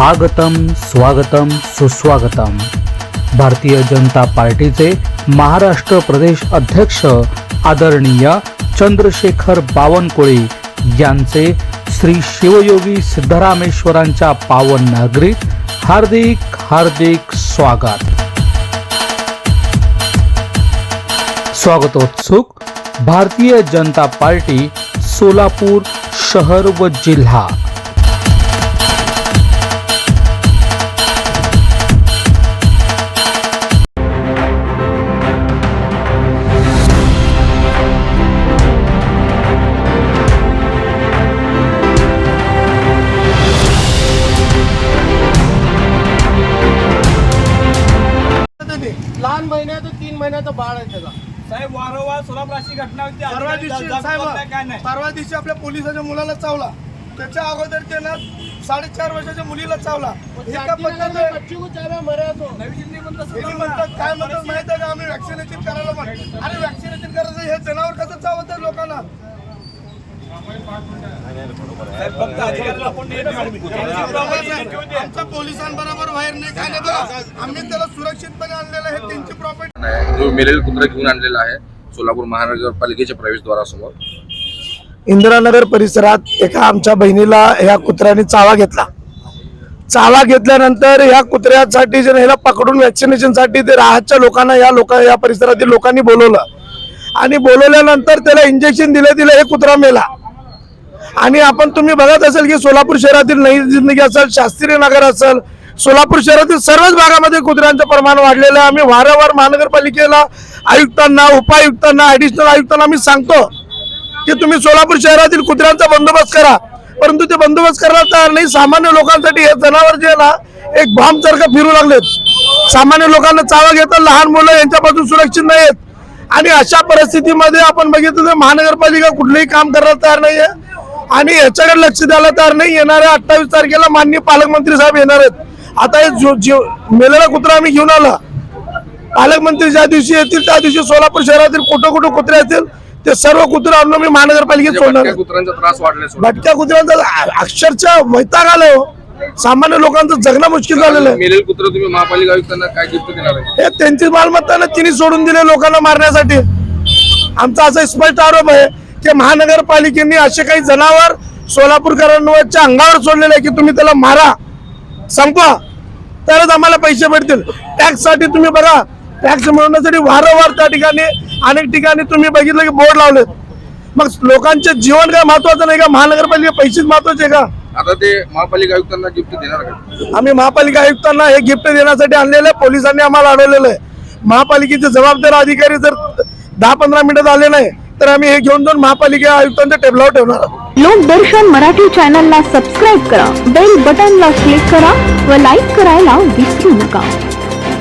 स्वागतम स्वागतम सुस्वागतम। भारतीय जनता पार्टीचे महाराष्ट्र प्रदेश अध्यक्ष आदरणीय चंद्रशेखर बावनकुळे यांचे श्री शिवयोगी सिद्धरामेश्वरांच्या पावन नगरीत हार्दिक हार्दिक स्वागत। स्वागतोत्सुक भारतीय जनता पार्टी सोलापूर शहर व जिल्हा। लहान महिन्यात 3 महिन्याचं बाळ आहे त्याला साहेब वारंवार सोलापुराची घटना होती। परवा दिवशी आपल्या पोलिसाच्या मुलाला चावला, त्याच्या अगोदर त्यानं 4.5 वर्षाच्या मुलीला चावला। एका पद्धतीने नवी दिल्ली म्हणतात काय म्हणतात माहिती आहे का, आम्ही वॅक्सिनेशन करायला म्हणतो। अरे वॅक्सिनेशन करायचं हे जनावर कसं चावतं लोकांना? आमच्या पोलिसांबरोबर बाहेर नाही काय नाही बघा, आम्ही त्याला सुरक्षितपणे आणलेलं आहे। त्यांची प्रॉपर्टी जो मेलेला कुत्रा घेऊन आणलेला आहे सोलापूर महानगरपालिकेच्या प्रवेशद्वारासमोर। इंदिरानगर परिसरात एका आमच्या बहिणीला ह्या कुत्र्याने चावा घेतला। चावा घेतल्यानंतर ह्या कुत्र्यासाठी जे ह्याला पकडून वॅक्सिनेशनसाठी ते राहतच्या लोकांना या परिसरातील लोकांनी बोलवलं आणि बोलवल्यानंतर त्याला इंजेक्शन दिले हे कुत्रा मेला। आणि आपण तुम्ही बघत असेल की सोलापूर शहरातील नई जिंदगी असेल, शास्त्रीय नगर असेल, सोलापूर शहरातील सर्वच भागामध्ये कुत्र्यांचं प्रमाण वाढलेलं आहे। आम्ही वारंवार महानगरपालिकेला, आयुक्तांना, उपायुक्तांना, ऍडिशनल आयुक्तांना आम्ही सांगतो की तुम्ही सोलापूर शहरातील कुत्र्यांचा बंदोबस्त करा, परंतु ते बंदोबस्त करायला तयार नाही। सामान्य लोकांसाठी हे जनावर जे ना एक बॉम्ब सारखं फिरू लागलेत। सामान्य लोकांना चावा घेतात, लहान मुलं यांच्यापासून सुरक्षित नाहीत। आणि अशा परिस्थितीमध्ये आपण बघितलं तर महानगरपालिका कुठलंही काम करायला तयार नाहीये आणि याच्याकडे लक्ष द्यायला तयार नाही। येणाऱ्या 28 तारखेला माननीय पालकमंत्री साहेब येणार आहेत। आता हे मेलेला कुत्रा आम्ही घेऊन आला, पालकमंत्री ज्या दिवशी येतील त्या दिवशी सोलापूर शहरातील कुठं कुत्रे असतील ते सर्व कुत्रे आणून मी महानगरपालिकेत सोडणार। कुत्र्यांचा त्रास वाढला, भटक्या कुत्र्यांचा अक्षरशः वैताग आलाय हो। सामान्य लोकांचं जगणं मुश्किल झालेलं आहे। मेलेल कुत्र तुम्ही महापालिका आयुक्तांना काय गिफ्ट देणार आहे? हे त्यांची मालमत्ता तिने सोडून दिले लोकांना मारण्यासाठी। आमचा असा स्पष्ट आरोप आहे की महानगरपालिकेने असे काही जनावर सोलापूरकरांच्या अंगावर सोडलेले आहे की तुम्ही त्याला मारा, संपवा, तरच आम्हाला पैसे भेटतील। टॅक्स साठी तुम्ही बघा, टॅक्स मिळवण्यासाठी वारंवार त्या ठिकाणी अनेक ठिकाणी तुम्ही बघितलं की बोर्ड लावलेत। मग लोकांचे जीवन काय महत्वाचं नाही का? महानगरपालिका पैसेच महत्वाचे का? आता ते महापालिका आयुक्तांना गिफ्ट देणार का? आम्ही महापालिका आयुक्तांना हे गिफ्ट देण्यासाठी आणलेलं आहे। पोलिसांनी आम्हाला अडवलेलं आहे। महापालिकेचे जबाबदार अधिकारी जर 10-15 मिनिटात आले नाही तर आम्ही हे घेऊन जाऊन महापालिका आयुक्तांच्या टेबलावर ठेवणार आहोत। लोकदर्शन मराठी चॅनलला सबस्क्राईब करा, बेल बटनला क्लिक करा व लाईक करायला विसरू नका।